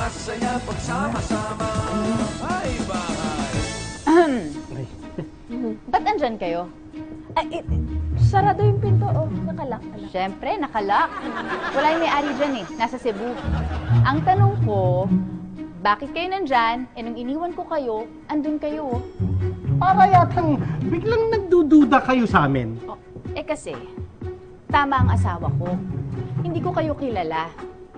masaya pagsama-sama. Ay, bahay. Ba't andyan kayo? Ay, sarado yung pinto, oh. Nakalak. Siyempre, nakalak. Wala yung may-ari dyan eh. Nasa Cebu. Ang tanong ko, bakit kayo nandyan? Eh, nung iniwan ko kayo, andun kayo. Para yatang biglang nagdududa kayo sa amin. Oh, eh kasi, tama ang asawa ko. Hindi ko kayo kilala.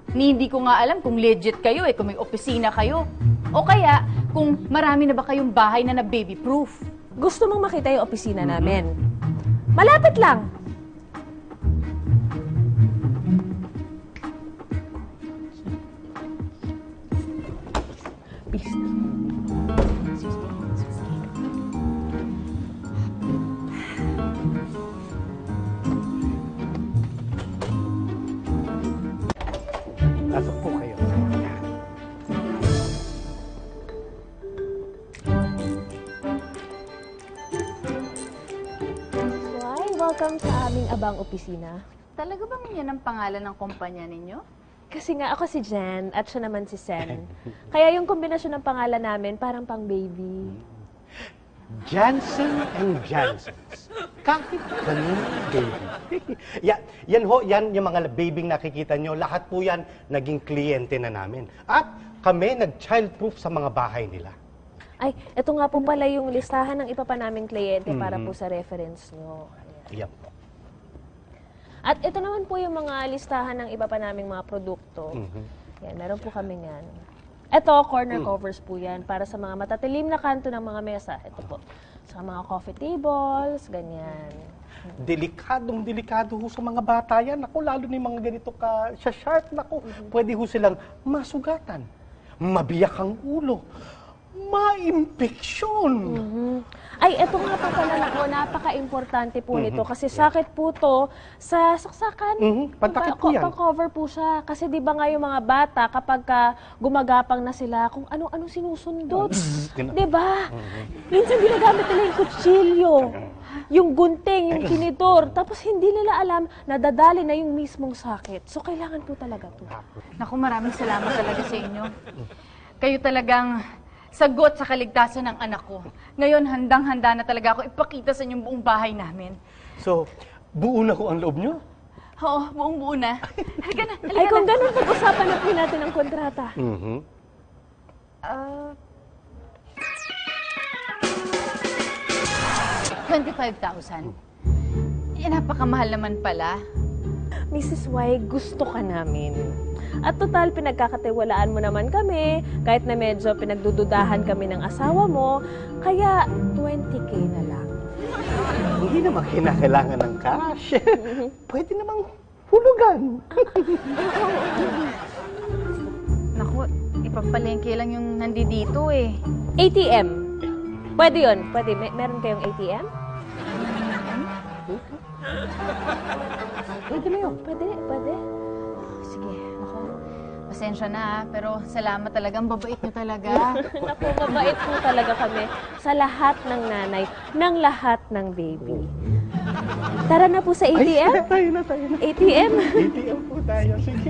Hindi ko nga alam kung legit kayo eh, kung may opisina kayo. O kaya, kung marami na ba kayong bahay na baby-proof. Gusto mong makita yung opisina namin? Malapit lang. Pasok po kayo. Welcome sa aming abang opisina. Talaga bang yan ang pangalan ng kumpanya ninyo? Kasi nga ako si Jen at siya naman si Sen. Kaya yung kombinasyon ng pangalan namin parang pang baby. Jansen and Janssens. Kahit ganun, baby. Yan yung mga babying nakikita nyo. Lahat po yan naging kliyente na namin. At kami nag-childproof sa mga bahay nila. Ay, eto nga po pala yung listahan ng iba pa naming kliyente para po sa reference nyo. Yep. At ito naman po yung mga listahan ng iba pa naming mga produkto. Yan, meron po kami yan. Ito, corner covers po yan para sa mga matatilim na kanto ng mga mesa. Ito po, sa mga coffee tables, ganyan. Delikado ho sa mga bata yan. Ako, lalo na yung mga ganito sa sharp. Naku, pwede ho silang masugatan, mabiyak ang ulo, ma-impeksyon. Ay, eto nga po pala nako, napaka-importante po nito kasi sakit po to sa saksakan. Pantakip po yan. Pang-cover po siya. Kasi di ba nga yung mga bata kapag gumagapang na sila kung ano-ano sinusundot. Di ba? Minsan ginagamit nila yung kutsilyo, yung gunting, yung tinidor. Tapos hindi nila alam, nadadali na yung mismong sakit. So, kailangan po talaga po. Naku, maraming salamat talaga sa inyo. Kayo talagang sagot sa kaligtasan ng anak ko. Ngayon, handang-handa na talaga ako ipakita sa inyong buong bahay namin. So, buo na ho ang loob nyo? Oo, buong-buo na. Halika na, halika Ay, kung na. ganun, pag-usapan na po natin ang kontrata. 25,000. Eh, napakamahal naman pala. Mrs. Y, gusto ka namin. At total, pinagkakatiwalaan mo naman kami, kahit na medyo pinagdududahan kami ng asawa mo, kaya 20K na lang. Hindi naman kinakailangan ng cash. Pwede namang hulugan. Naku, ipagpalengke lang yung nandito eh. ATM. Pwede yun. Pwede. Meron kayong ATM? Pwede na yun. Pwede. Sige, naku. Pasensya na pero salamat talagang babait niyo talaga. Naku, mabait po talaga kami sa lahat ng nanay, ng lahat ng baby. Tara na po sa ATM. Tayo na. ATM. ATM po tayo. Sige.